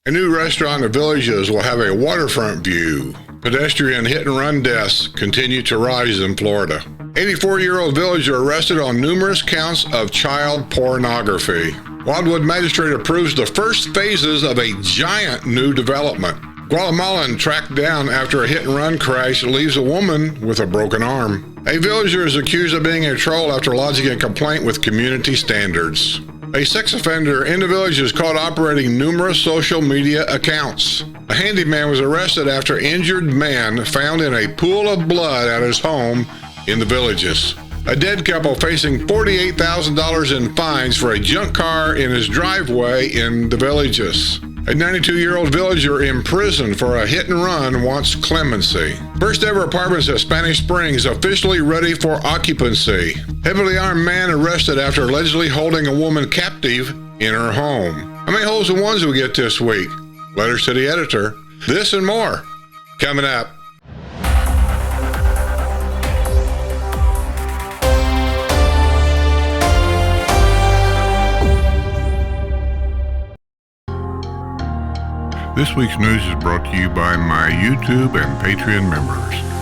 A new restaurant in the Villages will have a waterfront view. Pedestrian hit-and-run deaths continue to rise in Florida. 84-year-old villager arrested on numerous counts of child pornography. Wildwood magistrate approves the first phases of a giant new development. Guatemalan tracked down after a hit-and-run crash leaves a woman with a broken arm. A villager is accused of being a troll after lodging a complaint with community standards. A sex offender in the village is caught operating numerous social media accounts. A handyman was arrested after injured man found in a pool of blood at his home in the Villages. A dead couple facing $48,000 in fines for a junk car in his driveway in the Villages. A 92-year-old villager imprisoned for a hit-and-run wants clemency. First ever apartments at Spanish Springs officially ready for occupancy. Heavily armed man arrested after allegedly holding a woman captive in her home. How many holes in ones do we get this week? Letters to the editor. This and more coming up. This week's news is brought to you by my YouTube and Patreon members.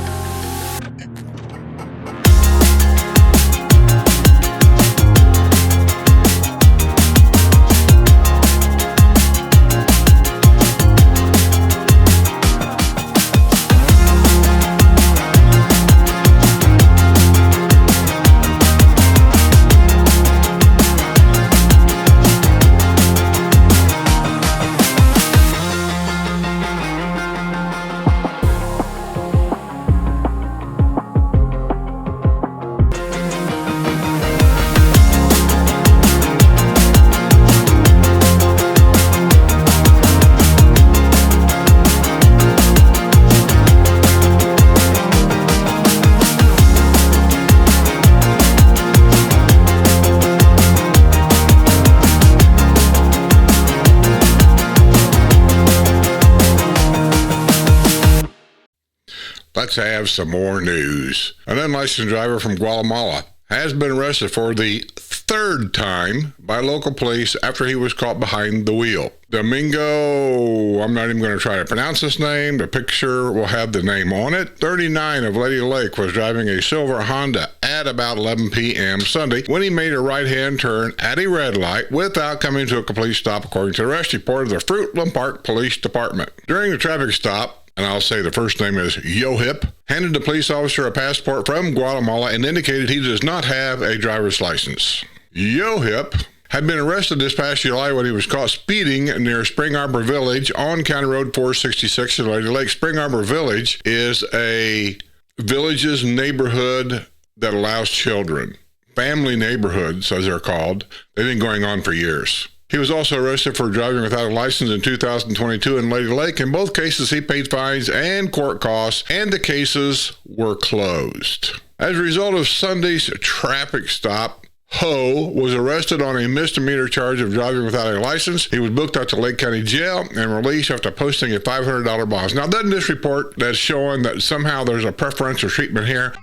Let's have some more news. An unlicensed driver from Guatemala has been arrested for the third time by local police after he was caught behind the wheel. Domingo, I'm not even going to try to pronounce his name. The picture will have the name on it. 39 of Lady Lake was driving a silver Honda at about 11 p.m. Sunday when he made a right-hand turn at a red light without coming to a complete stop, according to the arrest report of the Fruitland Park Police Department. During the traffic stop, and I'll say the first name is Yohip, handed the police officer a passport from Guatemala and indicated he does not have a driver's license. Yohip had been arrested this past July when he was caught speeding near Spring Arbor Village on County Road 466 in Lady Lake. Spring Arbor Village is a village's neighborhood that allows children. Family neighborhoods, as they're called. They've been going on for years. He was also arrested for driving without a license in 2022 in Lady Lake. In both cases, he paid fines and court costs, and the cases were closed. As a result of Sunday's traffic stop, Ho was arrested on a misdemeanor charge of driving without a license. He was booked out to Lake County Jail and released after posting a $500 bond. Now, doesn't this report that's showing that somehow there's a preferential treatment here?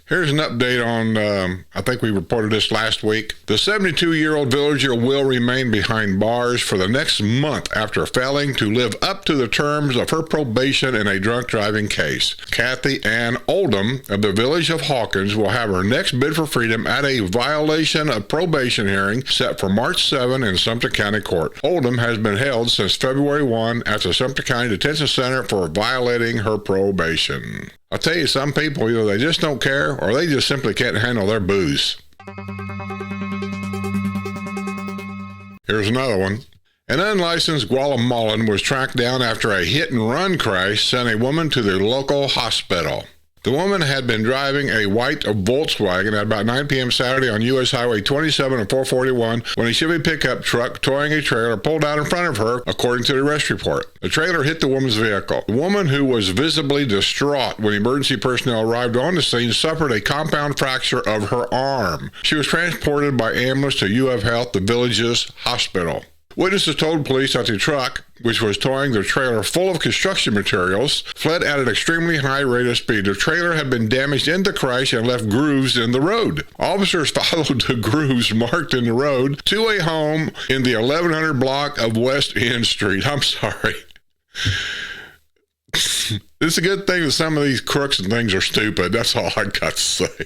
Here's an update on, I think we reported this last week. The 72-year-old villager will remain behind bars for the next month after failing to live up to the terms of her probation in a drunk driving case. Kathy Ann Oldham of the village of Hawkins will have her next bid for freedom at a violation of probation hearing set for March 7 in Sumter County Court. Oldham has been held since February 1 at the Sumter County Detention Center for violating her probation. I'll tell you, some people, either they just don't care or they just simply can't handle their booze. Here's another one. An unlicensed Guatemalan was tracked down after a hit-and-run crash sent a woman to the local hospital. The woman had been driving a white Volkswagen at about 9 p.m. Saturday on U.S. Highway 27 and 441 when a Chevy pickup truck towing a trailer pulled out in front of her, according to the arrest report. The trailer hit the woman's vehicle. The woman, who was visibly distraught when emergency personnel arrived on the scene, suffered a compound fracture of her arm. She was transported by ambulance to UF Health, the village's hospital. Witnesses told police that the truck, which was towing the trailer full of construction materials, fled at an extremely high rate of speed. The trailer had been damaged in the crash and left grooves in the road. Officers followed the grooves marked in the road to a home in the 1100 block of West End Street. I'm sorry. It's a good thing that some of these crooks and things are stupid. That's all I got to say.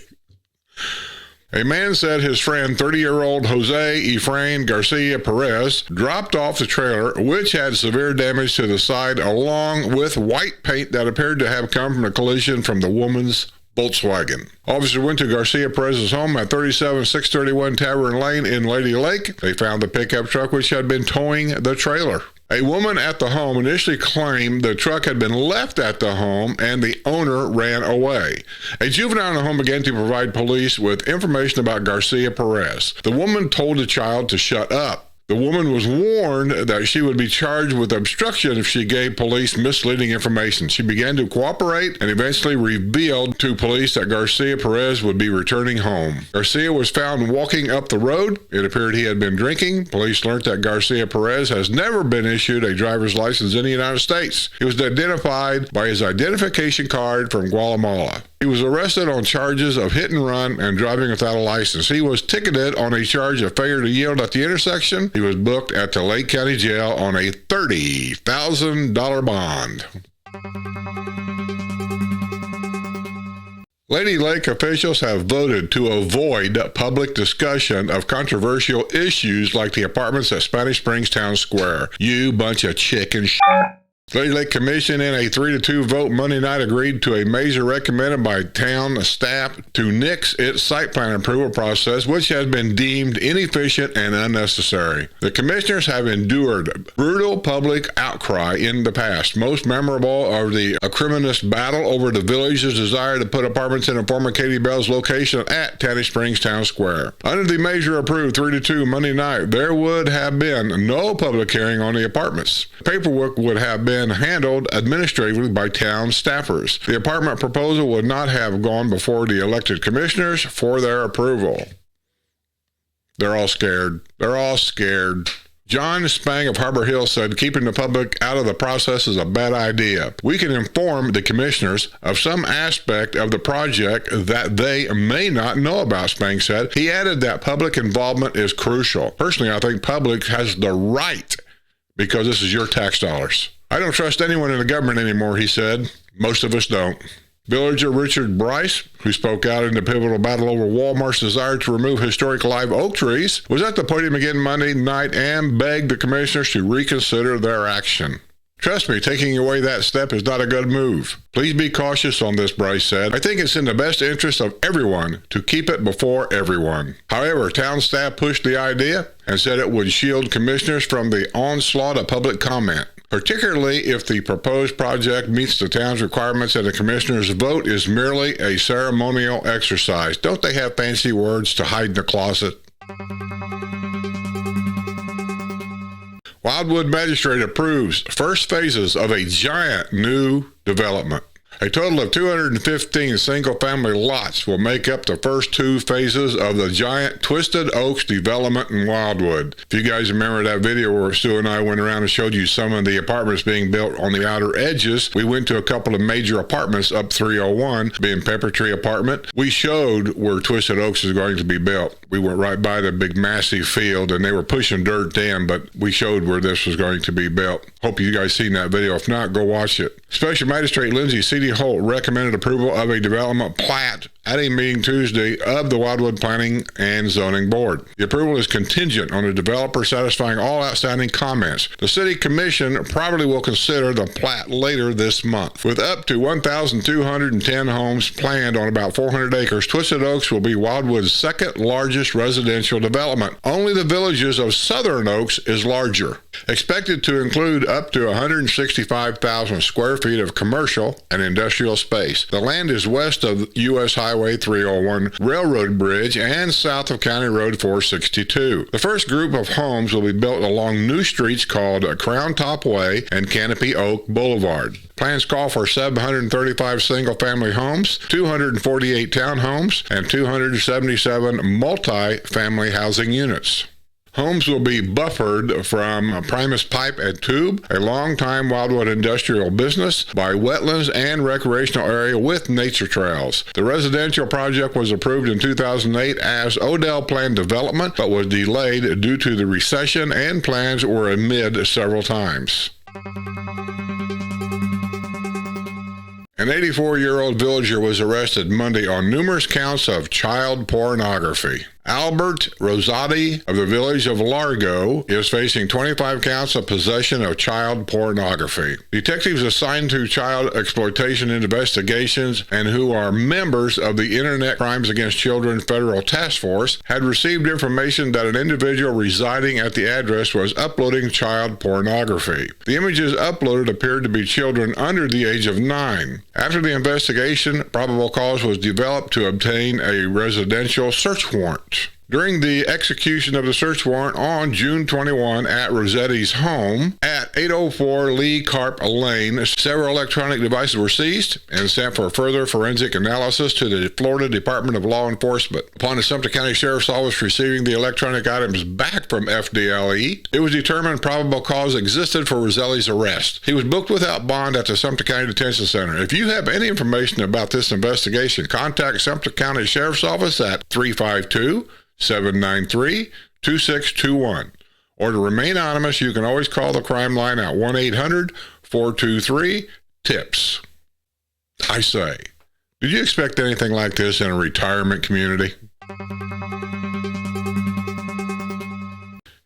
A man said his friend, 30-year-old Jose Efrain Garcia Perez, dropped off the trailer, which had severe damage to the side, along with white paint that appeared to have come from a collision from the woman's Volkswagen. Officers went to Garcia Perez's home at 37631 Tavern Lane in Lady Lake. They found the pickup truck which had been towing the trailer. A woman at the home initially claimed the truck had been left at the home and the owner ran away. A juvenile in the home began to provide police with information about Garcia Perez. The woman told the child to shut up. The woman was warned that she would be charged with obstruction if she gave police misleading information. She began to cooperate and eventually revealed to police that Garcia Perez would be returning home. Garcia was found walking up the road. It appeared he had been drinking. Police learned that Garcia Perez has never been issued a driver's license in the United States. He was identified by his identification card from Guatemala. He was arrested on charges of hit and run and driving without a license. He was ticketed on a charge of failure to yield at the intersection. He was booked at the Lake County Jail on a $30,000 bond. Lady Lake officials have voted to avoid public discussion of controversial issues like the apartments at Spanish Springs Town Square. You bunch of chicken shit. Lady Lake Commission, in a 3-2 vote Monday night, agreed to a measure recommended by town staff to nix its site plan approval process, which has been deemed inefficient and unnecessary. The commissioners have endured brutal public outcry in the past. Most memorable are the acrimonious battle over the village's desire to put apartments in a former Katie Bell's location at Tanny Springs Town Square. Under the measure approved 3-2 Monday night, there would have been no public hearing on the apartments. Paperwork would have been handled administratively by town staffers. The apartment proposal would not have gone before the elected commissioners for their approval. They're all scared. John Spang of Harbor Hill said keeping the public out of the process is a bad idea. We can inform the commissioners of some aspect of the project that they may not know about, Spang said. He added that public involvement is crucial. Personally, I think public has the right because this is your tax dollars. I don't trust anyone in the government anymore, he said. Most of us don't. Villager Richard Bryce, who spoke out in the pivotal battle over Walmart's desire to remove historic live oak trees, was at the podium again Monday night and begged the commissioners to reconsider their action. Trust me, taking away that step is not a good move. Please be cautious on this, Bryce said. I think it's in the best interest of everyone to keep it before everyone. However, town staff pushed the idea and said it would shield commissioners from the onslaught of public comment, particularly if the proposed project meets the town's requirements and the commissioner's vote is merely a ceremonial exercise. Don't they have fancy words to hide in the closet? Wildwood magistrate approves first phases of a giant new development. A total of 215 single-family lots will make up the first two phases of the giant Twisted Oaks development in Wildwood. If you guys remember that video where Stu and I went around and showed you some of the apartments being built on the outer edges, we went to a couple of major apartments up 301, being Pepper Tree Apartment. We showed where Twisted Oaks is going to be built. We went right by the big massive field, and they were pushing dirt in, but we showed where this was going to be built. Hope you guys seen that video. If not, go watch it. Special Magistrate Lindsay C.D. Holt recommended approval of a development plat at a meeting Tuesday of the Wildwood Planning and Zoning Board. The approval is contingent on the developer satisfying all outstanding comments. The City Commission probably will consider the plat later this month. With up to 1,210 homes planned on about 400 acres, Twisted Oaks will be Wildwood's second largest residential development. Only the villages of Southern Oaks is larger. Expected to include up to 165,000 square feet of commercial and industrial space. The land is west of U.S. Highway 301 Railroad Bridge and south of County Road 462. The first group of homes will be built along new streets called Crown Top Way and Canopy Oak Boulevard. Plans call for 735 single-family homes, 248 townhomes, and 277 multi-family housing units. Homes will be buffered from Primus Pipe and Tube, a longtime Wildwood industrial business, by wetlands and recreational area with nature trails. The residential project was approved in 2008 as Odell Plan Development, but was delayed due to the recession, and plans were amid several times. An 84-year-old villager was arrested Monday on numerous counts of child pornography. Albert Rosati of the village of Largo is facing 25 counts of possession of child pornography. Detectives assigned to child exploitation investigations and who are members of the Internet Crimes Against Children Federal Task Force had received information that an individual residing at the address was uploading child pornography. The images uploaded appeared to be children under the age of 9. After the investigation, probable cause was developed to obtain a residential search warrant. During the execution of the search warrant on June 21 at Rossetti's home at 804 Lee Carp Lane, several electronic devices were seized and sent for further forensic analysis to the Florida Department of Law Enforcement. Upon the Sumter County Sheriff's Office receiving the electronic items back from FDLE, it was determined probable cause existed for Rossetti's arrest. He was booked without bond at the Sumter County Detention Center. If you have any information about this investigation, contact Sumter County Sheriff's Office at 352-793-2621. Or to remain anonymous, you can always call the crime line at 1-800-423-TIPS. I say, did you expect anything like this in a retirement community?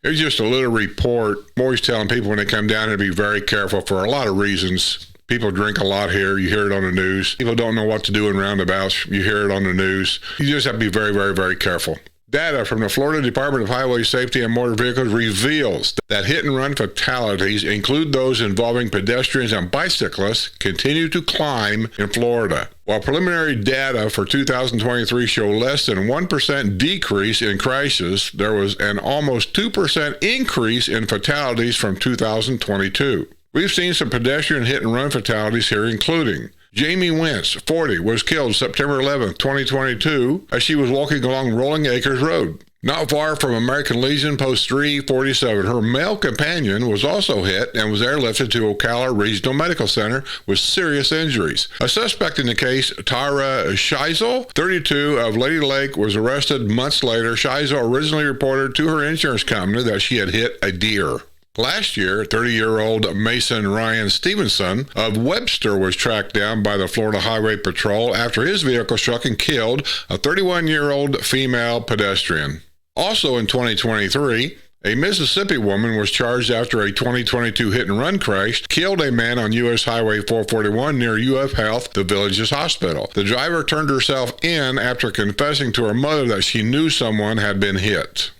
Here's just a little report. I'm always telling people when they come down here to be very careful for a lot of reasons. People drink a lot here. You hear it on the news. People don't know what to do in roundabouts. You hear it on the news. You just have to be very, very, very careful. Data from the Florida Department of Highway Safety and Motor Vehicles reveals that hit-and-run fatalities, include those involving pedestrians and bicyclists, continue to climb in Florida. While preliminary data for 2023 show less than 1% decrease in crashes, there was an almost 2% increase in fatalities from 2022. We've seen some pedestrian hit-and-run fatalities here, including Jamie Wentz, 40, was killed September 11, 2022, as she was walking along Rolling Acres Road. Not far from American Legion Post 347, her male companion was also hit and was airlifted to Ocala Regional Medical Center with serious injuries. A suspect in the case, Tara Scheisel, 32, of Lady Lake, was arrested months later. Scheisel originally reported to her insurance company that she had hit a deer. Last year, 30-year-old Mason Ryan Stevenson of Webster was tracked down by the Florida Highway Patrol after his vehicle struck and killed a 31-year-old female pedestrian. Also in 2023, a Mississippi woman was charged after a 2022 hit-and-run crash killed a man on U.S. Highway 441 near UF Health, the village's hospital. The driver turned herself in after confessing to her mother that she knew someone had been hit.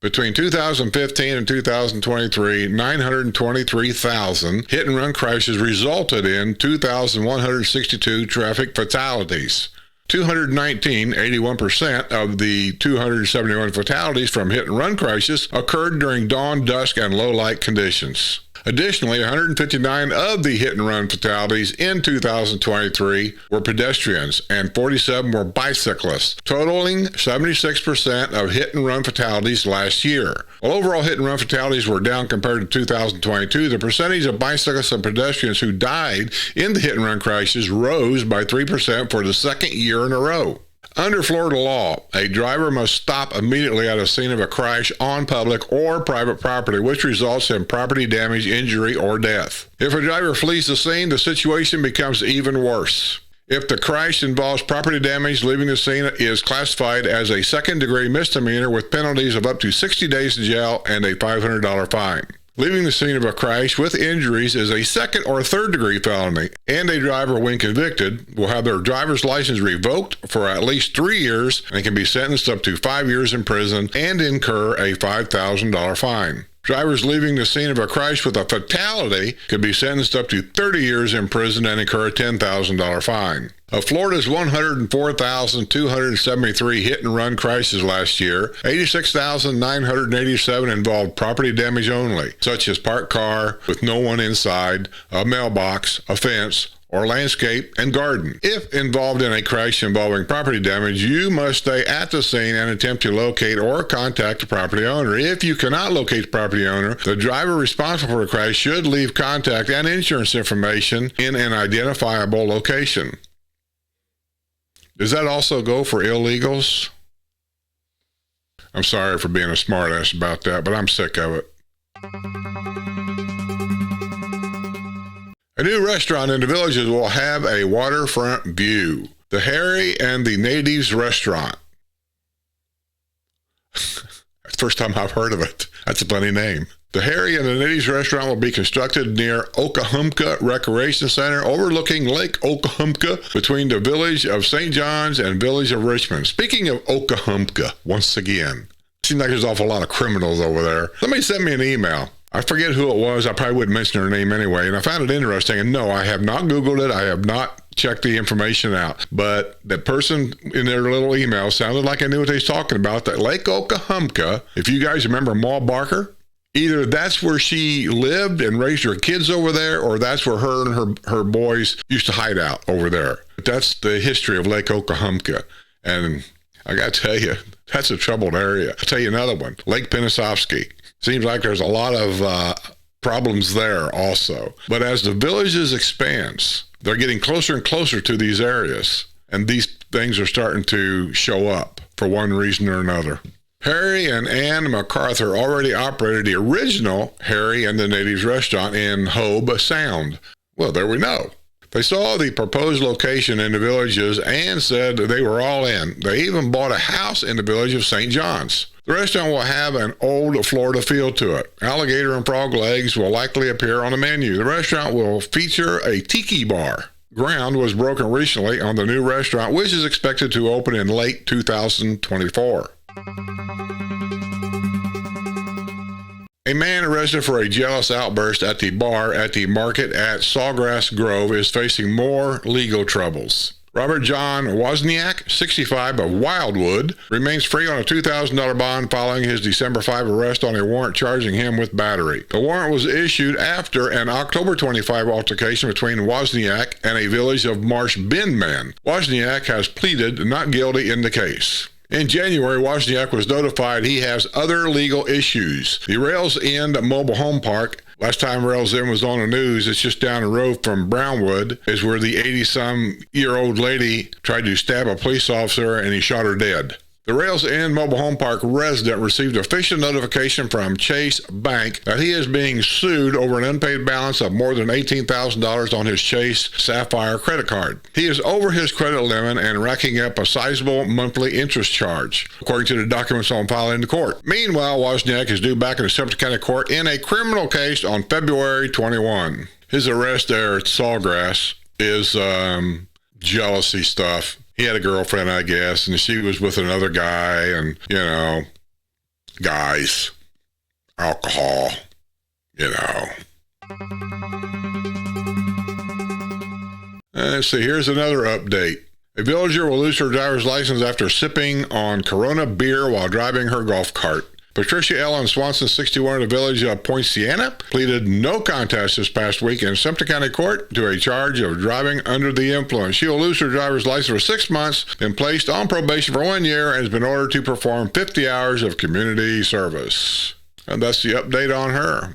Between 2015 and 2023, 923,000 hit-and-run crashes resulted in 2,162 traffic fatalities. 219, 81% of the 271 fatalities from hit-and-run crashes occurred during dawn, dusk, and low-light conditions. Additionally, 159 of the hit-and-run fatalities in 2023 were pedestrians, and 47 were bicyclists, totaling 76% of hit-and-run fatalities last year. While overall hit-and-run fatalities were down compared to 2022, the percentage of bicyclists and pedestrians who died in the hit-and-run crashes rose by 3% for the second year in a row. Under Florida law, a driver must stop immediately at a scene of a crash on public or private property, which results in property damage, injury, or death. If a driver flees the scene, the situation becomes even worse. If the crash involves property damage, leaving the scene is classified as a second-degree misdemeanor with penalties of up to 60 days in jail and a $500 fine. Leaving the scene of a crash with injuries is a second or third-degree felony, and a driver, when convicted, will have their driver's license revoked for at least 3 years and can be sentenced up to 5 years in prison and incur a $5,000 fine. Drivers leaving the scene of a crash with a fatality could be sentenced up to 30 years in prison and incur a $10,000 fine. Of Florida's 104,273 hit-and-run crashes last year, 86,987 involved property damage only, such as parked car with no one inside, a mailbox, a fence, or landscape and garden. If involved in a crash involving property damage, you must stay at the scene and attempt to locate or contact the property owner. If you cannot locate the property owner, the driver responsible for the crash should leave contact and insurance information in an identifiable location. Does that also go for illegals? I'm sorry for being a smartass about that, but I'm sick of it. A new restaurant in the Villages will have a waterfront view. The Harry and the Natives Restaurant. That's the first time I've heard of it. That's a funny name. The Harry and the Natives Restaurant will be constructed near Okahumpka Recreation Center, overlooking Lake Okahumpka between the village of St. John's and village of Richmond. Speaking of Okahumpka, once again, seems like there's an awful lot of criminals over there. Somebody sent me an email. I forget who it was. I probably wouldn't mention her name anyway. And I found it interesting. And no, I have not Googled it. I have not checked the information out. But the person in their little email sounded like I knew what they was talking about. That Lake Okahumpka, if you guys remember Maul Barker, either that's where she lived and raised her kids over there, or that's where her and her boys used to hide out over there. But that's the history of Lake Okahumpka. And I got to tell you, that's a troubled area. I'll tell you another one, Lake Penisovsky. Seems like there's a lot of problems there also. But as the Villages expands, they're getting closer and closer to these areas. And these things are starting to show up for one reason or another. Harry and Ann MacArthur already operated the original Harry and the Natives Restaurant in Hobe Sound. Well, there we know. They saw the proposed location in the Villages and said they were all in. They even bought a house in the village of St. John's. The restaurant will have an old Florida feel to it. Alligator and frog legs will likely appear on the menu. The restaurant will feature a tiki bar. Ground was broken recently on the new restaurant, which is expected to open in late 2024. A man arrested for a jealous outburst at the bar at the market at Sawgrass Grove is facing more legal troubles. Robert John Wozniak, 65, of Wildwood, remains free on a $2,000 bond following his December 5 arrest on a warrant charging him with battery. The warrant was issued after an October 25 altercation between Wozniak and a village of Marsh Bend man. Wozniak has pleaded not guilty in the case. In January, Wozniak was notified he has other legal issues. The Rails End Mobile Home Park, last time Rails End was on the news, it's just down the road from Brownwood, is where the 80-some-year-old lady tried to stab a police officer and he shot her dead. The Rails End Mobile Home Park resident received official notification from Chase Bank that he is being sued over an unpaid balance of more than $18,000 on his Chase Sapphire credit card. He is over his credit limit and racking up a sizable monthly interest charge, according to the documents on file in the court. Meanwhile, Wozniak is due back in the Sumter County Court in a criminal case on February 21. His arrest there at Sawgrass is jealousy stuff. He had a girlfriend, I guess, and she was with another guy, and, guys, alcohol, Let's see, here's another update. A villager will lose her driver's license after sipping on Corona beer while driving her golf cart. Patricia Ellen Swanson, 61, of the village of Point Siena, pleaded no contest this past week in Sumter County Court to a charge of driving under the influence. She will lose her driver's license for 6 months, been placed on probation for 1 year, and has been ordered to perform 50 hours of community service. And that's the update on her.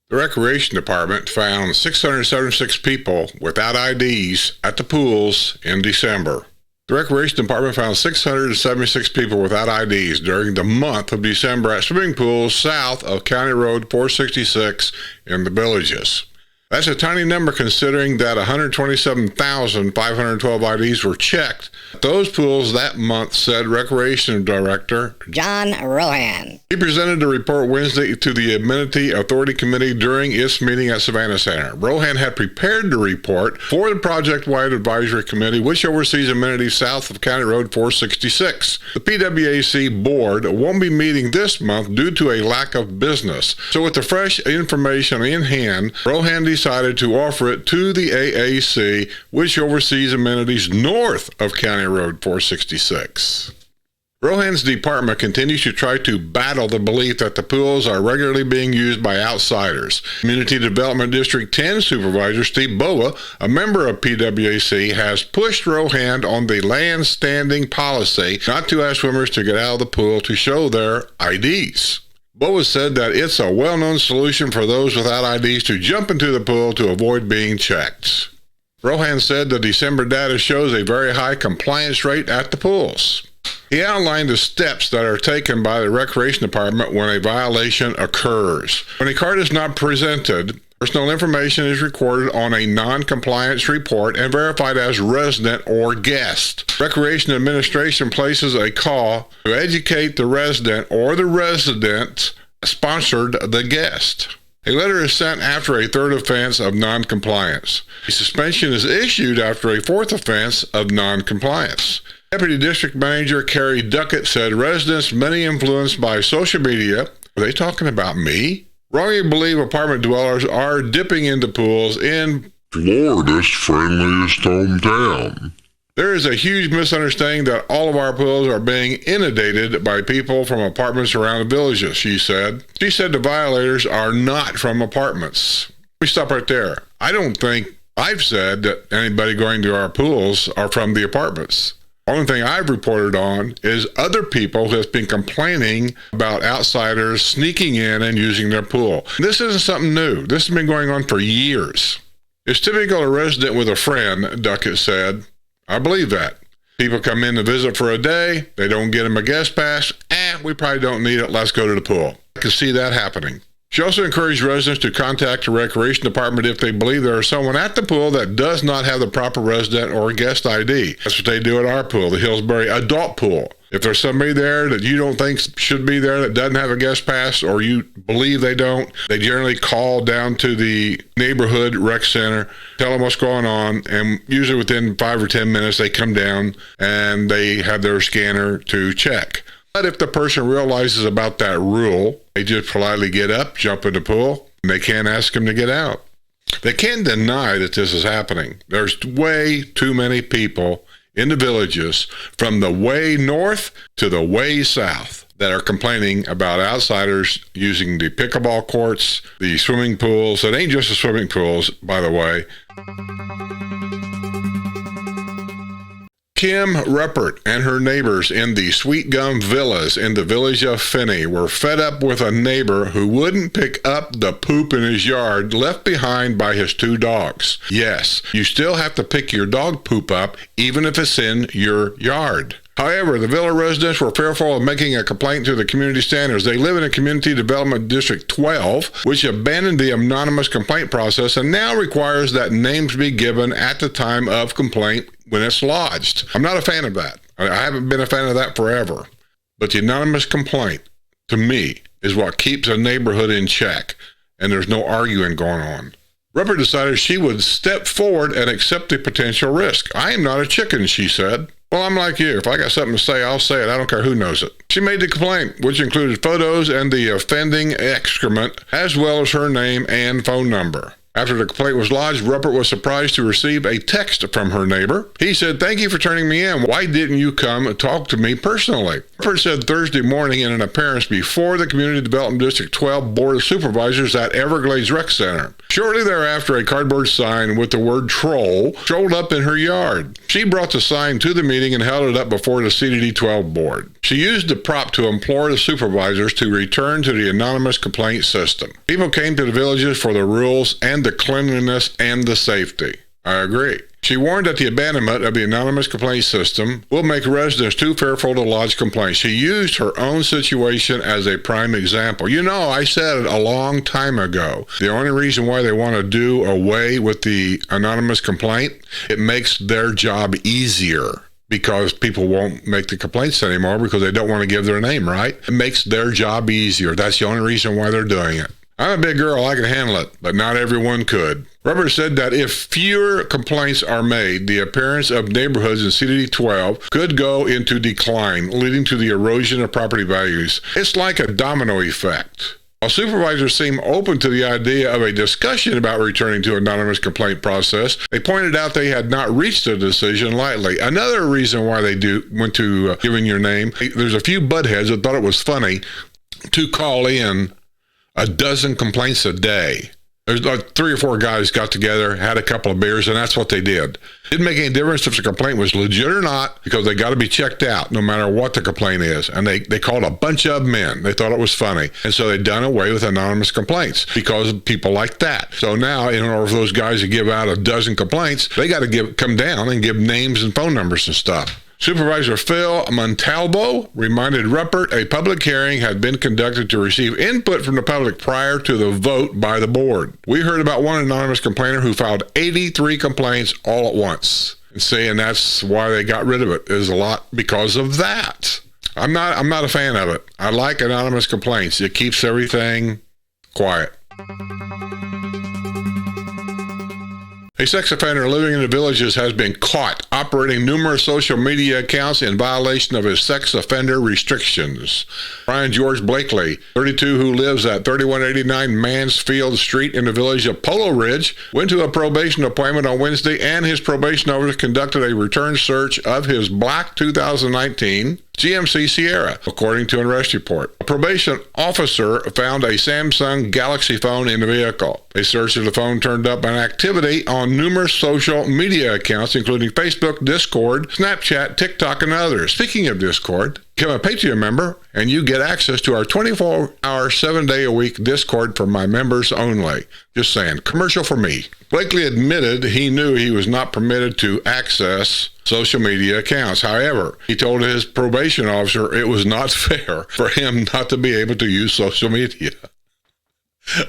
The Recreation Department found 676 people without IDs at the pools in December. The Recreation Department found 676 people without IDs during the month of December at swimming pools south of County Road 466 in the Villages. That's a tiny number considering that 127,512 IDs were checked at those pools that month, said Recreation Director John Rohan. He presented the report Wednesday to the Amenity Authority Committee during its meeting at Savannah Center. Rohan had prepared the report for the project-wide advisory committee, which oversees amenities south of County Road 466. The PWAC board won't be meeting this month due to a lack of business. So with the fresh information in hand, Rohan decided to offer it to the AAC, which oversees amenities north of County Road 466. Rohan's department continues to try to battle the belief that the pools are regularly being used by outsiders. Community Development District 10 Supervisor Steve Boa, a member of PWAC, has pushed Rohan on the land standing policy not to ask swimmers to get out of the pool to show their IDs. Boa said that it's a well-known solution for those without IDs to jump into the pool to avoid being checked. Rohan said the December data shows a very high compliance rate at the pools. He outlined the steps that are taken by the Recreation Department when a violation occurs. When a card is not presented, personal information is recorded on a non-compliance report and verified as resident or guest. Recreation Administration places a call to educate the resident or the resident sponsored the guest. A letter is sent after a third offense of non-compliance. A suspension is issued after a fourth offense of non-compliance. Deputy District Manager Carrie Duckett said residents, many influenced by social media, are they talking about me? Wrongly believe apartment dwellers are dipping into pools in Florida's friendliest hometown. There is a huge misunderstanding that all of our pools are being inundated by people from apartments around the villages, she said. She said the violators are not from apartments. Let me stop right there. I don't think I've said that anybody going to our pools are from the apartments. The only thing I've reported on is other people who have been complaining about outsiders sneaking in and using their pool. This isn't something new. This has been going on for years. It's typical of a resident with a friend, Duckett said. I believe that. People come in to visit for a day. They don't get them a guest pass. We probably don't need it. Let's go to the pool. I can see that happening. She also encouraged residents to contact the Recreation Department if they believe there is someone at the pool that does not have the proper resident or guest ID. That's what they do at our pool, the Hillsbury Adult Pool. If there's somebody there that you don't think should be there that doesn't have a guest pass or you believe they don't, they generally call down to the neighborhood rec center, tell them what's going on, and usually within 5 or 10 minutes they come down and they have their scanner to check. But if the person realizes about that rule, they just politely get up, jump in the pool, and they can't ask them to get out. They can't deny that this is happening. There's way too many people in the villages from the way north to the way south that are complaining about outsiders using the pickleball courts, the swimming pools. It ain't just the swimming pools, by the way. Kim Ruppert and her neighbors in the Sweet Gum Villas in the village of Finney were fed up with a neighbor who wouldn't pick up the poop in his yard left behind by his 2 dogs. Yes, you still have to pick your dog poop up even if it's in your yard. However, the villa residents were fearful of making a complaint to the community standards. They live in a Community Development District 12, which abandoned the anonymous complaint process and now requires that names be given at the time of complaint when it's lodged. I'm not a fan of that. I haven't been a fan of that forever. But the anonymous complaint, to me, is what keeps a neighborhood in check, and there's no arguing going on. Ruppert decided she would step forward and accept the potential risk. I am not a chicken, she said. Well, I'm like you. If I got something to say, I'll say it. I don't care who knows it. She made the complaint, which included photos and the offending excrement, as well as her name and phone number. After the complaint was lodged, Ruppert was surprised to receive a text from her neighbor. He said, "Thank you for turning me in. Why didn't you come and talk to me personally?" Ruppert said Thursday morning in an appearance before the Community Development District 12 Board of Supervisors at Everglades Rec Center. Shortly thereafter, a cardboard sign with the word troll showed up in her yard. She brought the sign to the meeting and held it up before the CDD 12 board. She used the prop to implore the supervisors to return to the anonymous complaint system. People came to the villages for the rules and the cleanliness and the safety. I agree. She warned that the abandonment of the anonymous complaint system will make residents too fearful to lodge complaints. She used her own situation as a prime example. You know, I said it a long time ago. The only reason why they want to do away with the anonymous complaint, it makes their job easier. Because people won't make the complaints anymore because they don't want to give their name, right? It makes their job easier. That's the only reason why they're doing it. I'm a big girl, I can handle it, but not everyone could. Ruppert said that if fewer complaints are made, the appearance of neighborhoods in CDD 12 could go into decline, leading to the erosion of property values. It's like a domino effect. While supervisors seem open to the idea of a discussion about returning to anonymous complaint process, they pointed out they had not reached a decision lightly. Another reason why they went to giving your name, there's a few buttheads that thought it was funny to call in a dozen complaints a day. There's like 3 or 4 guys got together, had a couple of beers, and that's what they did. Didn't make any difference if the complaint was legit or not, because they got to be checked out no matter what the complaint is. And they called a bunch of men. They thought it was funny. And so they done away with anonymous complaints because of people like that. So now, in order for those guys to give out a dozen complaints, they got to come down and give names and phone numbers and stuff. Supervisor Phil Montalvo reminded Ruppert a public hearing had been conducted to receive input from the public prior to the vote by the board. We heard about one anonymous complainer who filed 83 complaints all at once. And saying that's why they got rid of it is a lot because of that. I'm not a fan of it. I like anonymous complaints. It keeps everything quiet. A sex offender living in the Villages has been caught operating numerous social media accounts in violation of his sex offender restrictions. Brian George Blakely, 32, who lives at 3189 Mansfield Street in the village of Polo Ridge, went to a probation appointment on Wednesday, and his probation officer conducted a return search of his black 2019 GMC Sierra, according to an arrest report. A probation officer found a Samsung Galaxy phone in the vehicle. A search of the phone turned up an activity on numerous social media accounts, including Facebook, Discord, Snapchat, TikTok, and others. Speaking of Discord, become a Patreon member, and you get access to our 24-hour, 7-day-a-week Discord for my members only. Just saying, commercial for me. Blakely admitted he knew he was not permitted to access social media accounts. However, he told his probation officer it was not fair for him not to be able to use social media.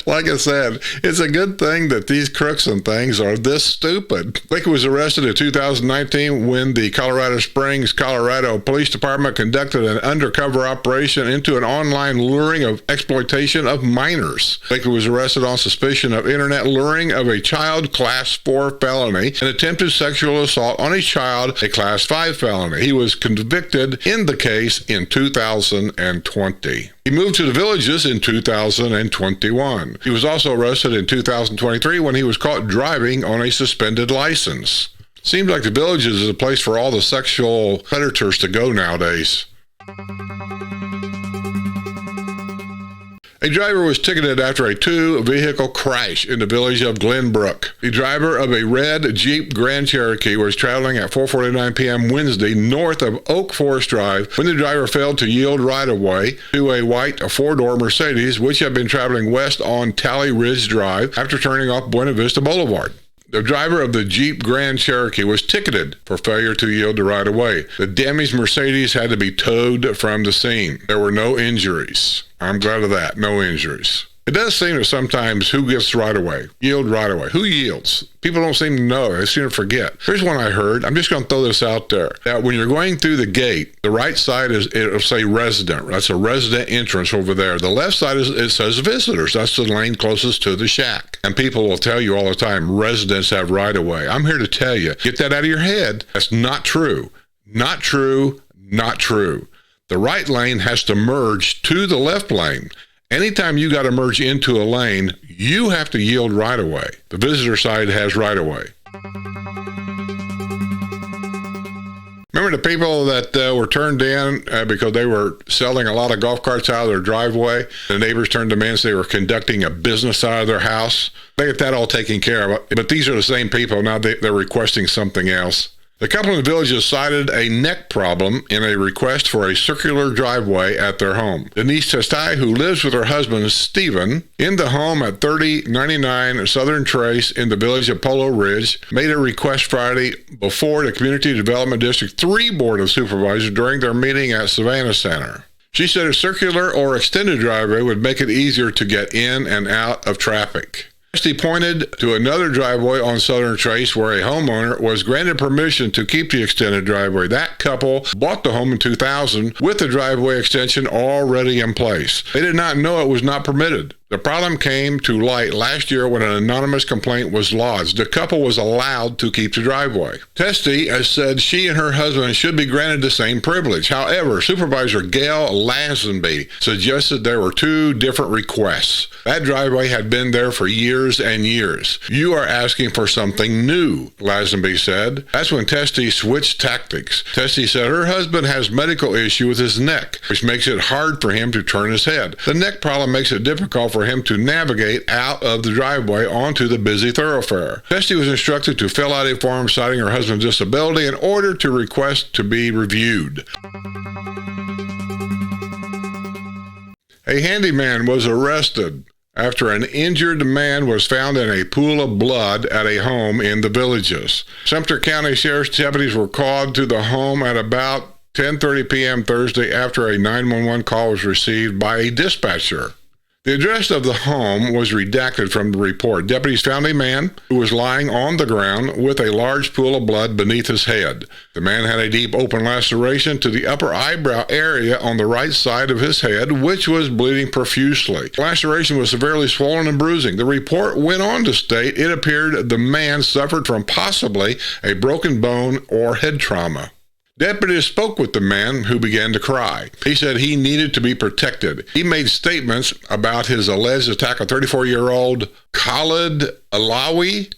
Like I said, it's a good thing that these crooks and things are this stupid. Blakely was arrested in 2019 when the Colorado Springs, Colorado Police Department conducted an undercover operation into an online luring of exploitation of minors. Blakely was arrested on suspicion of internet luring of a child, Class 4 felony, and attempted sexual assault on a child, a Class 5 felony. He was convicted in the case in 2020. He moved to the Villages in 2021. He was also arrested in 2023 when he was caught driving on a suspended license. Seems like the Villages is a place for all the sexual predators to go nowadays. A driver was ticketed after a 2-vehicle crash in the village of Glenbrook. The driver of a red Jeep Grand Cherokee was traveling at 4:49 p.m. Wednesday north of Oak Forest Drive when the driver failed to yield right-of-way to a white 4-door Mercedes, which had been traveling west on Tally Ridge Drive after turning off Buena Vista Boulevard. The driver of the Jeep Grand Cherokee was ticketed for failure to yield the right-of-way. The damaged Mercedes had to be towed from the scene. There were no injuries. I'm glad of that. No injuries. It does seem that sometimes who gets right-of-way? Yield right-of-way. Who yields? People don't seem to know. They seem to forget. Here's one I heard. I'm just going to throw this out there. That when you're going through the gate, the right side it'll say resident. That's a resident entrance over there. The left side it says visitors. That's the lane closest to the shack. And people will tell you all the time, residents have right-of-way. I'm here to tell you, get that out of your head. That's not true. Not true. Not true. The right lane has to merge to the left lane. Anytime you got to merge into a lane, you have to yield right-of-way. The visitor side has right-of-way. Remember the people that were turned in because they were selling a lot of golf carts out of their driveway? The neighbors turned them in so they were conducting a business out of their house. They get that all taken care of. But these are the same people. Now they're requesting something else. The couple in the Villages cited a neck problem in a request for a circular driveway at their home. Denise Testai, who lives with her husband, Stephen, in the home at 3099 Southern Trace in the village of Polo Ridge, made a request Friday before the Community Development District 3 Board of Supervisors during their meeting at Savannah Center. She said a circular or extended driveway would make it easier to get in and out of traffic. He pointed to another driveway on Southern Trace where a homeowner was granted permission to keep the extended driveway. That couple bought the home in 2000 with the driveway extension already in place. They did not know it was not permitted. The problem came to light last year when an anonymous complaint was lodged. The couple was allowed to keep the driveway. Testy has said she and her husband should be granted the same privilege. However, Supervisor Gail Lazenby suggested there were two different requests. That driveway had been there for years and years. You are asking for something new, Lazenby said. That's when Testy switched tactics. Testy said her husband has medical issue with his neck, which makes it hard for him to turn his head. The neck problem makes it difficult for him to navigate out of the driveway onto the busy thoroughfare. Testy was instructed to fill out a form citing her husband's disability in order to request to be reviewed. A handyman was arrested after an injured man was found in a pool of blood at a home in the Villages. Sumter County Sheriff's deputies were called to the home at about 10:30 p.m. Thursday after a 911 call was received by a dispatcher. The address of the home was redacted from the report. Deputies found a man who was lying on the ground with a large pool of blood beneath his head. The man had a deep open laceration to the upper eyebrow area on the right side of his head, which was bleeding profusely. The laceration was severely swollen and bruising. The report went on to state it appeared the man suffered from possibly a broken bone or head trauma. Deputies spoke with the man, who began to cry. He said he needed to be protected. He made statements about his alleged attack of 34-year-old Khalid Alawi,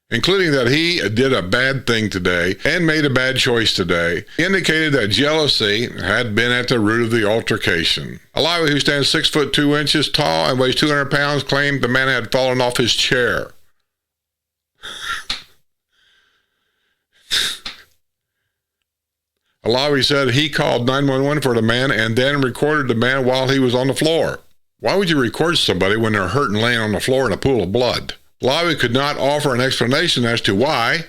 including that he did a bad thing today and made a bad choice today. He indicated that jealousy had been at the root of the altercation. Alawi, who stands 6 foot 2 inches tall and weighs 200 pounds, claimed the man had fallen off his chair. Alawi said he called 911 for the man and then recorded the man while he was on the floor. Why would you record somebody when they're hurt and laying on the floor in a pool of blood? Alawi could not offer an explanation as to why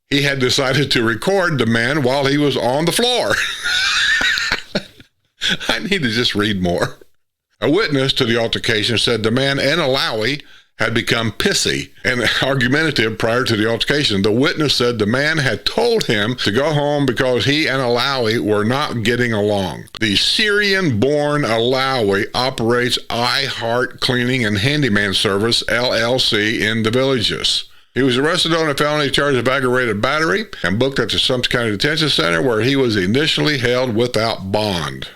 he had decided to record the man while he was on the floor. I need to just read more. A witness to the altercation said the man and Alawi had become pissy and argumentative prior to the altercation. The witness said the man had told him to go home because he and Alawi were not getting along. The Syrian-born Alawi operates I Heart Cleaning and Handyman Service, LLC, in the Villages. He was arrested on a felony charge of aggravated battery and booked at the Sumter County Detention Center, where he was initially held without bond.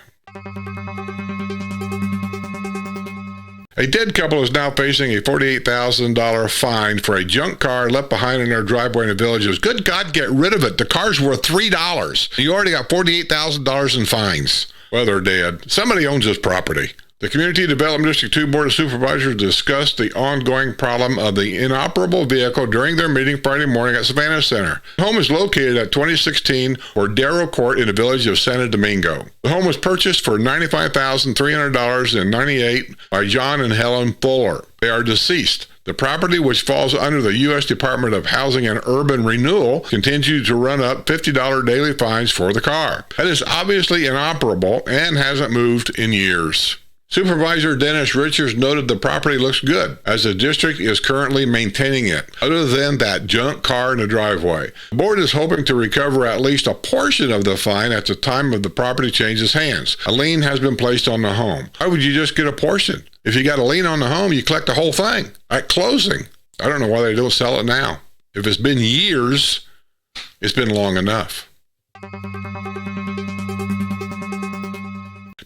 A dead couple is now facing a $48,000 fine for a junk car left behind in their driveway in the Villages. Good God, get rid of it. The car's worth $3. You already got $48,000 in fines. Well, they're dead. Somebody owns this property. The Community Development District 2 Board of Supervisors discussed the ongoing problem of the inoperable vehicle during their meeting Friday morning at Savannah Center. The home is located at 2016 Cordero Court in the village of Santo Domingo. The home was purchased for $95,300.98 by John and Helen Fuller. They are deceased. The property, which falls under the U.S. Department of Housing and Urban Renewal, continues to run up $50 daily fines for the car. That is obviously inoperable and hasn't moved in years. Supervisor Dennis Richards noted the property looks good, as the district is currently maintaining it, other than that junk car in the driveway. The board is hoping to recover at least a portion of the fine at the time of the property changes hands. A lien has been placed on the home. Why would you just get a portion? If you got a lien on the home, you collect the whole thing at closing. I don't know why they don't sell it now. If it's been years, it's been long enough.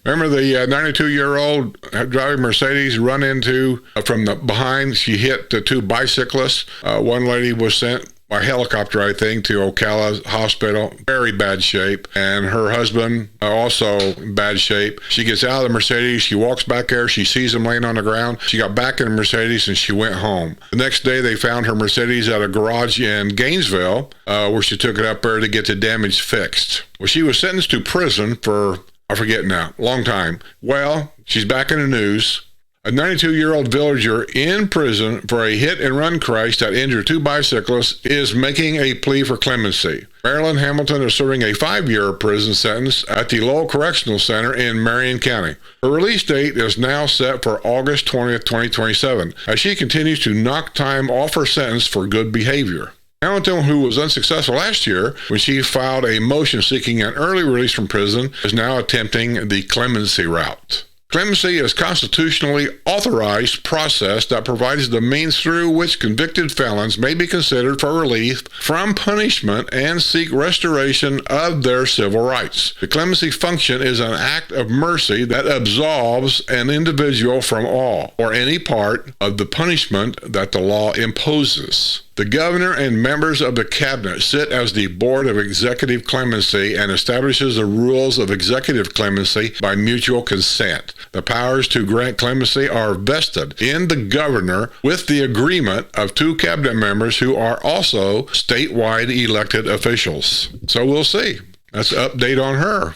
Remember the 92-year-old driving Mercedes run into, from the behind, she hit the two bicyclists. One lady was sent by helicopter, I think, to Ocala Hospital, very bad shape, and her husband also in bad shape. She gets out of the Mercedes, she walks back there, she sees him laying on the ground. She got back in the Mercedes and she went home. The next day they found her Mercedes at a garage in Gainesville, where she took it up there to get the damage fixed. Well, she was sentenced to prison for, I forget now, long time. Well, she's back in the news. A 92-year-old villager in prison for a hit-and-run crash that injured two bicyclists is making a plea for clemency. Marilyn Hamilton is serving a 5-year prison sentence at the Lowell Correctional Center in Marion County. Her release date is now set for August 20th, 2027, as she continues to knock time off her sentence for good behavior. Hamilton, who was unsuccessful last year when she filed a motion seeking an early release from prison, is now attempting the clemency route. Clemency is a constitutionally authorized process that provides the means through which convicted felons may be considered for relief from punishment and seek restoration of their civil rights. The clemency function is an act of mercy that absolves an individual from all or any part of the punishment that the law imposes. The governor and members of the cabinet sit as the Board of Executive Clemency and establishes the rules of executive clemency by mutual consent. The powers to grant clemency are vested in the governor with the agreement of two cabinet members who are also statewide elected officials. So we'll see. That's an update on her.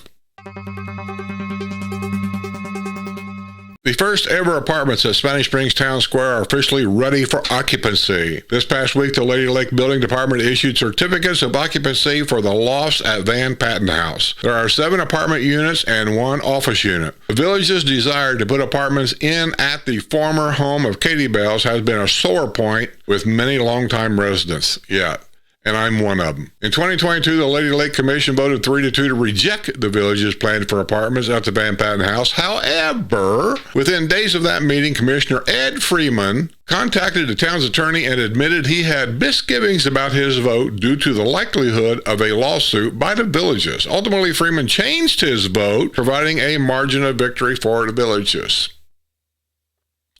The first ever apartments at Spanish Springs Town Square are officially ready for occupancy. This past week, the Lady Lake Building Department issued certificates of occupancy for the lofts at Van Patten House. There are 7 apartment units and 1 office unit. The village's desire to put apartments in at the former home of Katie Bell's has been a sore point with many longtime residents. Yeah. And I'm one of them. In 2022, the Lady Lake Commission voted 3-2 to reject the village's plan for apartments at the Van Patten House. However, within days of that meeting, Commissioner Ed Freeman contacted the town's attorney and admitted he had misgivings about his vote due to the likelihood of a lawsuit by the villages. Ultimately, Freeman changed his vote, providing a margin of victory for the villages.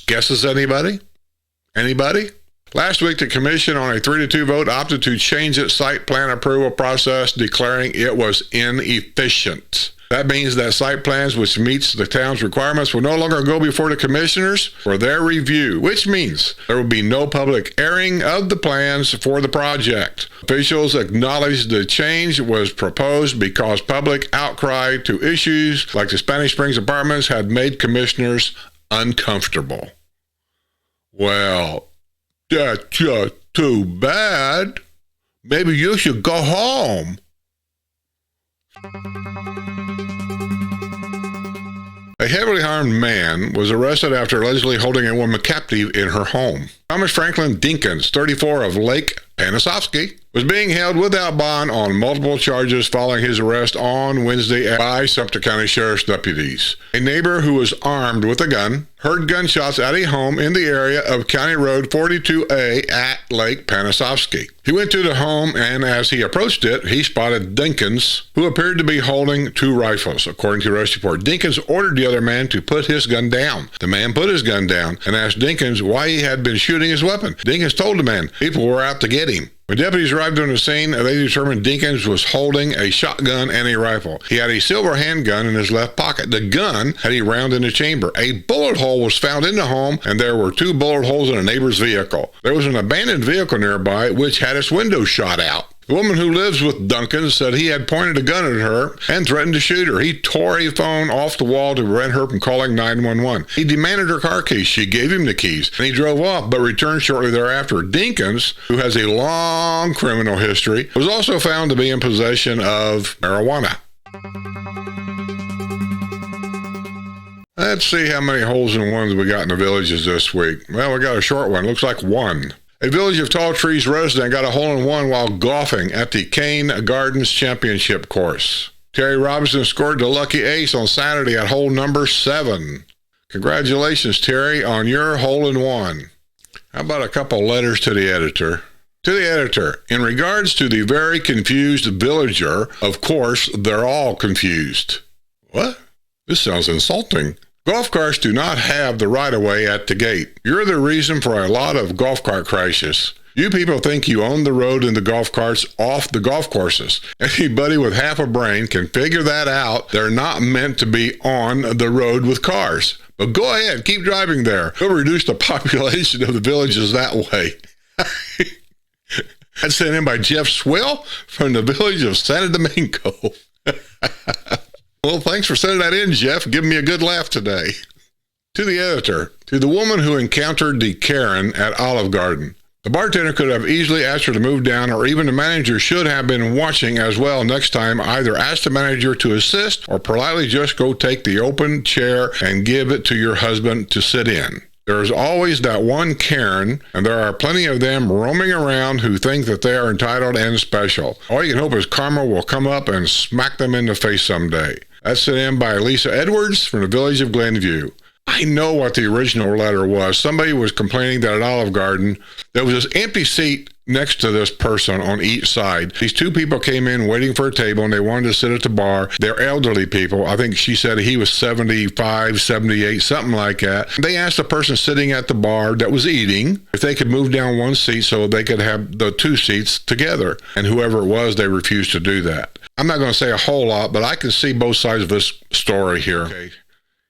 Guesses, anybody? Anybody? Last week, the commission on a 3-2 vote opted to change its site plan approval process, declaring it was inefficient. That means that site plans which meets the town's requirements will no longer go before the commissioners for their review, which means there will be no public airing of the plans for the project. Officials acknowledged the change was proposed because public outcry to issues like the Spanish Springs apartments had made commissioners uncomfortable. Well, that's just too bad. Maybe you should go home. A heavily armed man was arrested after allegedly holding a woman captive in her home. Thomas Franklin Dinkins, 34, of Lake Panisovsky, was being held without bond on multiple charges following his arrest on Wednesday by Sumter County Sheriff's deputies. A neighbor who was armed with a gun heard gunshots at a home in the area of County Road 42A at Lake Panisovsky. He went to the home, and as he approached it, he spotted Dinkins, who appeared to be holding 2 rifles. According to the arrest report, Dinkins ordered the other man to put his gun down. The man put his gun down and asked Dinkins why he had been shooting his weapon. Dinkins told the man people were out to get him. When deputies arrived on the scene, they determined Dinkins was holding a shotgun and a rifle. He had a silver handgun in his left pocket. The gun had a round in the chamber. A bullet hole was found in the home, and there were 2 bullet holes in a neighbor's vehicle. There was an abandoned vehicle nearby, which had its window shot out. The woman who lives with Duncan said he had pointed a gun at her and threatened to shoot her. He tore a phone off the wall to prevent her from calling 911. He demanded her car keys. She gave him the keys, and he drove off, but returned shortly thereafter. Dinkins, who has a long criminal history, was also found to be in possession of marijuana. Let's see how many holes in ones we got in the villages this week. Well, we got a short one. Looks like 1. A Village of Tall Trees resident got a hole-in-one while golfing at the Cane Gardens Championship course. Terry Robinson scored the lucky ace on Saturday at hole number 7. Congratulations, Terry, on your hole-in-one. How about a couple letters to the editor? To the editor, in regards to the very confused villager, of course, they're all confused. What? This sounds insulting. Golf carts do not have the right-of-way at the gate. You're the reason for a lot of golf cart crashes. You people think you own the road and the golf carts off the golf courses. Anybody with half a brain can figure that out. They're not meant to be on the road with cars. But go ahead, keep driving there. We'll reduce the population of the villages that way. That's sent in by Jeff Swill from the village of Santo Domingo. Well, thanks for sending that in, Jeff. Give me a good laugh today. To the editor, to the woman who encountered the Karen at Olive Garden. The bartender could have easily asked her to move down, or even the manager should have been watching as well next time. Either ask the manager to assist or politely just go take the open chair and give it to your husband to sit in. There is always that one Karen, and there are plenty of them roaming around who think that they are entitled and special. All you can hope is karma will come up and smack them in the face someday. That's sent in by Lisa Edwards from the village of Glenview. I know what the original letter was. Somebody was complaining that at Olive Garden, there was this empty seat next to this person on each side. These two people came in waiting for a table, and they wanted to sit at the bar. They're elderly people. I think she said he was 75, 78, something like that. They asked the person sitting at the bar that was eating if they could move down one seat so they could have the two seats together. And whoever it was, they refused to do that. I'm not going to say a whole lot, but I can see both sides of this story here. Okay,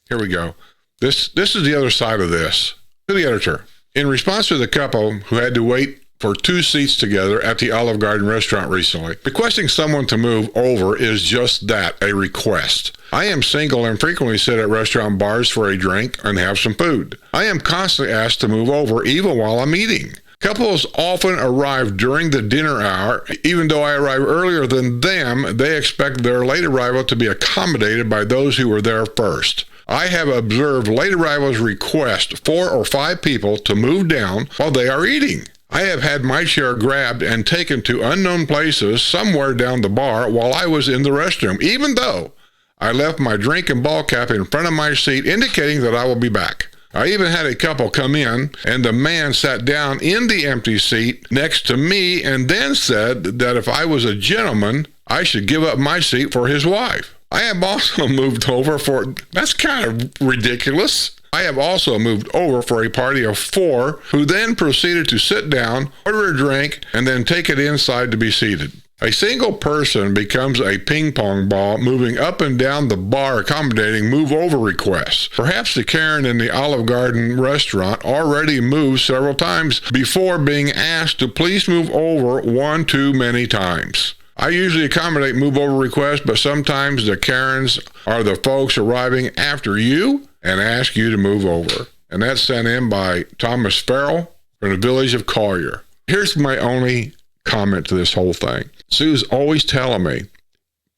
here we go. This is the other side of this. To the editor. In response to the couple who had to wait for two seats together at the Olive Garden restaurant recently, requesting someone to move over is just that, a request. I am single and frequently sit at restaurant bars for a drink and have some food. I am constantly asked to move over even while I'm eating. Couples often arrive during the dinner hour. Even though I arrive earlier than them, they expect their late arrival to be accommodated by those who were there first. I have observed late arrivals request 4 or 5 people to move down while they are eating. I have had my chair grabbed and taken to unknown places somewhere down the bar while I was in the restroom, even though I left my drink and ball cap in front of my seat, indicating that I will be back. I even had a couple come in, and the man sat down in the empty seat next to me and then said that if I was a gentleman, I should give up my seat for his wife. I have also moved over for, that's kind of ridiculous. I have also moved over for a party of 4 who then proceeded to sit down, order a drink, and then take it inside to be seated. A single person becomes a ping pong ball, moving up and down the bar, accommodating move-over requests. Perhaps the Karen in the Olive Garden restaurant already moved several times before being asked to please move over one too many times. I usually accommodate move-over requests, but sometimes the Karens are the folks arriving after you and ask you to move over. And that's sent in by Thomas Farrell from the village of Collier. Here's my only comment to this whole thing. Sue's always telling me,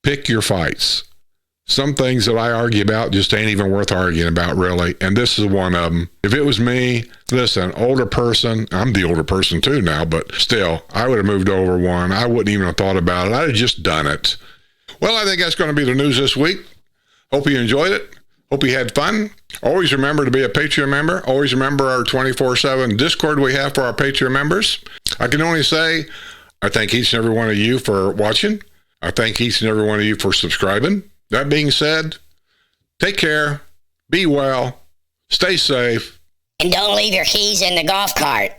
pick your fights. Some things that I argue about just ain't even worth arguing about, really. And this is one of them. If it was me, listen, older person, I'm the older person too now, but still, I would have moved over one. I wouldn't even have thought about it. I'd have just done it. Well, I think that's going to be the news this week. Hope you enjoyed it. Hope you had fun. Always remember to be a Patreon member. Always remember our 24/7 Discord we have for our Patreon members. I can only say I thank each and every one of you for watching. I thank each and every one of you for subscribing. That being said, take care, be well, stay safe. And don't leave your keys in the golf cart.